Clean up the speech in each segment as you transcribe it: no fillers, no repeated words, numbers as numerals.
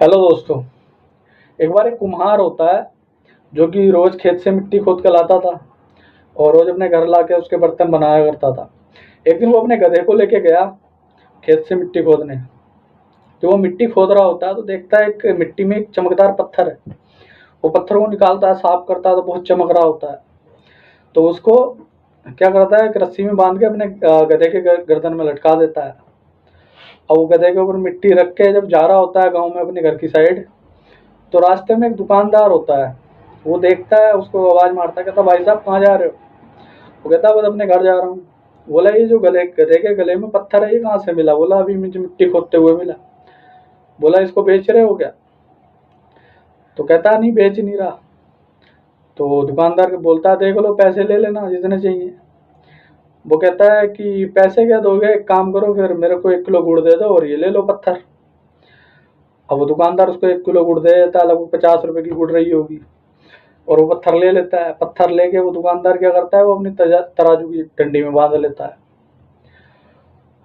Hello दोस्तों। एक बार एक कुम्हार होता है जो कि रोज खेत से मिट्टी खोद कर लाता था और रोज अपने घर लाके उसके बर्तन बनाया करता था। एक दिन वो अपने गधे को लेके गया खेत से मिट्टी खोदने। जो वो मिट्टी खोद रहा होता है तो देखता है एक मिट्टी में एक चमकदार पत्थर है। वो पत्थर को निकालता है, साफ करता है तो बहुत चमक रहा होता है। तो उसको क्या करता है, एक रस्सी में बांध के अपने गधे के गर्दन में लटका देता है। और वो गधे के ऊपर मिट्टी रख के जब जा रहा होता है गाँव में अपने घर की साइड, तो रास्ते में एक दुकानदार होता है। वो देखता है, उसको आवाज मारता है, कहता भाई साहब कहाँ जा रहे हो? वो कहता बस अपने घर जा रहा हूँ। बोला ये जो गले गधे के गले में पत्थर है ये कहाँ से मिला? बोला अभी मुझे मिट्टी खोदते हुए मिला। बोला इसको बेच रहे हो क्या? तो कहता नहीं, बेच नहीं रहा। तो दुकानदार को बोलता है देख लो, पैसे ले लेना जितने चाहिए। वो कहता है कि पैसे क्या दोगे, एक काम करो फिर मेरे को 1 किलो गुड़ दे दो और ये ले लो पत्थर। अब वो दुकानदार उसको 1 किलो गुड़ दे देता है, लगभग 50 रुपए की गुड़ रही होगी। और वो पत्थर ले लेता है। पत्थर लेके वो दुकानदार क्या करता है, वो अपनी तराजू की डंडी में बांध लेता है।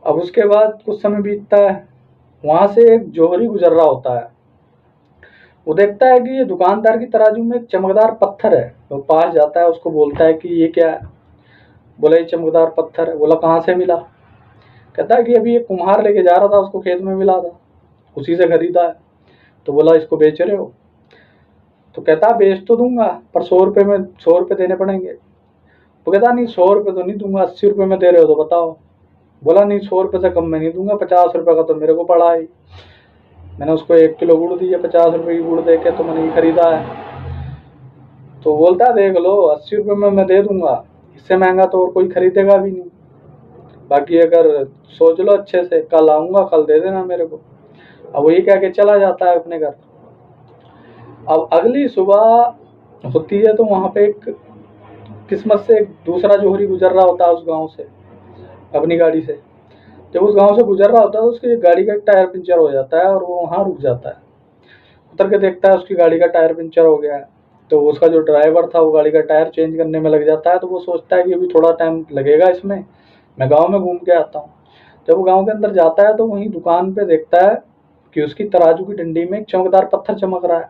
अब उसके बाद कुछ समय बीतता है। वहां से एक जौहरी गुजर रहा होता है। वो देखता है कि ये दुकानदार की तराजू में एक चमकदार पत्थर है। वो पास जाता है, उसको बोलता है कि ये क्या है? बोला ये चमकदार पत्थर है। बोला कहाँ से मिला? कहता है कि अभी ये कुम्हार लेके जा रहा था, उसको खेत में मिला था, उसी से खरीदा है। तो बोला इसको बेच रहे हो? तो कहता बेच तो दूंगा पर 100 रुपये में 100 रुपये देने पड़ेंगे। वो कहता नहीं, 100 रुपये तो नहीं दूंगा, 80 रुपये में दे रहे हो तो बताओ। बोला नहीं, 100 रुपये से कम में नहीं दूंगा, 50 रुपये का तो मेरे को पड़ा है। मैंने उसको 1 किलो गुड़ दिया, 50 रुपये की गुड़ दे के तो मैंने ये खरीदा है। तो बोलता है देख लो, 80 रुपये में मैं दे दूंगा, इससे महंगा तो और कोई खरीदेगा भी नहीं। बाकी अगर सोच लो अच्छे से, कल आऊंगा, कल दे देना मेरे को। अब वही कह के चला जाता है अपने घर। अब अगली सुबह होती है तो वहां पे एक किस्मत से एक दूसरा जोहरी गुजर रहा होता है उस गांव से अपनी गाड़ी से। जब उस गांव से गुजर रहा होता है तो उसकी गाड़ी का एक टायर पंचर हो जाता है और वो वहां रुक जाता है। उतर के देखता है उसकी गाड़ी का टायर पंचर हो गया है। तो उसका जो ड्राइवर था वो गाड़ी का टायर चेंज करने में लग जाता है। तो वो सोचता है कि अभी थोड़ा टाइम लगेगा इसमें, मैं गाँव में घूम के आता हूँ। जब वो गाँव के अंदर जाता है तो वहीं दुकान पे देखता है कि उसकी तराजू की डंडी में एक चमकदार पत्थर चमक रहा है।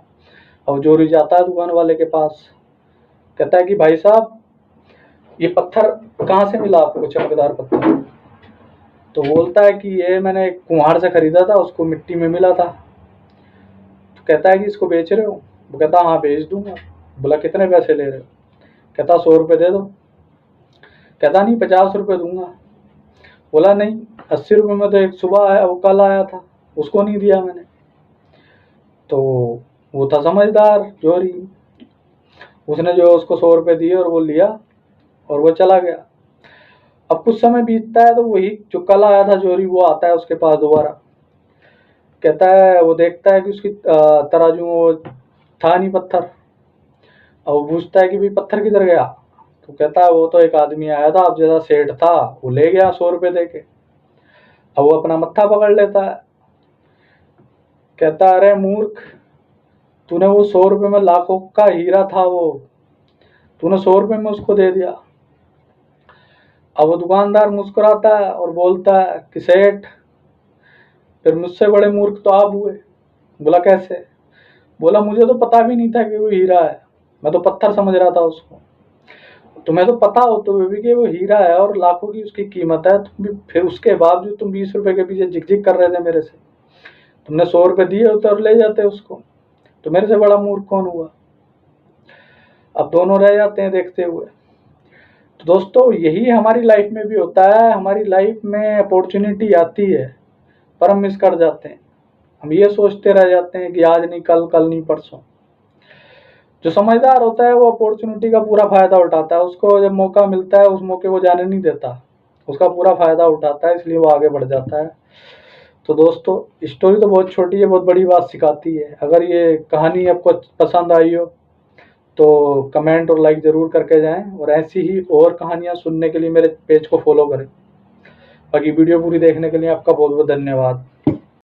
और जोरी जाता है दुकान वाले के पास, कहता है कि भाई साहब ये पत्थर कहाँ से मिला आपको, चमकदार पत्थर? तो बोलता है कि ये मैंने एक कुम्हार से खरीदा था, उसको मिट्टी में मिला था। तो कहता है कि इसको बेच रहे हो? वो कहता हाँ बेच दूंगा। बोला कितने पैसे ले रहे हो? कहता 100 रुपये दे दो। कहता नहीं, 50 रुपये दूंगा। बोला नहीं, 80 रुपये में तो एक सुबह आया, वो कल आया था, उसको नहीं दिया मैंने। तो वो था समझदार जोहरी, उसने जो उसको 100 रुपये दिए और वो लिया और वो चला गया। अब कुछ समय बीतता है तो वही जो कल आया था जोहरी, वो आता है उसके पास दोबारा। कहता है, वो देखता है कि उसकी तराजू में वो था नहीं पत्थर। अब वो पूछता है कि भाई पत्थर किधर गया? तो कहता है वो तो एक आदमी आया था, अब जैसा सेठ था, वो ले गया 100 रुपये दे के। अब वो अपना मत्था पकड़ लेता है, कहता है अरे मूर्ख, तूने वो 100 रुपये में लाखों का हीरा था वो, तूने 100 रुपये में उसको दे दिया। अब वो दुकानदार मुस्कुराता है और बोलता है कि सेठ, फिर मुझसे बड़े मूर्ख तो आप हुए। बोला कैसे? बोला मुझे तो पता भी नहीं था कि वो हीरा है, मैं तो पत्थर समझ रहा था उसको। तुम्हें तो पता हो तो भी कि वो हीरा है और लाखों की उसकी कीमत है, तुम भी फिर उसके बावजूद तुम 20 रुपए के पीछे झिकझिक कर रहे थे मेरे से। तुमने 100 रुपये दिए होते और ले जाते उसको, तो मेरे से बड़ा मूर्ख कौन हुआ? अब दोनों रह जाते हैं देखते हुए। तो दोस्तों यही हमारी लाइफ में भी होता है। हमारी लाइफ में अपॉर्चुनिटी आती है पर हम मिस कर जाते हैं। हम ये सोचते रह जाते हैं कि आज नहीं कल, कल नहीं परसों। जो समझदार होता है वो अपॉर्चुनिटी का पूरा फायदा उठाता है। उसको जब मौका मिलता है उस मौके को जाने नहीं देता, उसका पूरा फायदा उठाता है, इसलिए वो आगे बढ़ जाता है। तो दोस्तों स्टोरी तो बहुत छोटी है, बहुत बड़ी बात सिखाती है। अगर ये कहानी आपको पसंद आई हो तो कमेंट और लाइक ज़रूर करके जाएं, और ऐसी ही और कहानियां सुनने के लिए मेरे पेज को फॉलो करें। बाकी वीडियो पूरी देखने के लिए आपका बहुत बहुत धन्यवाद।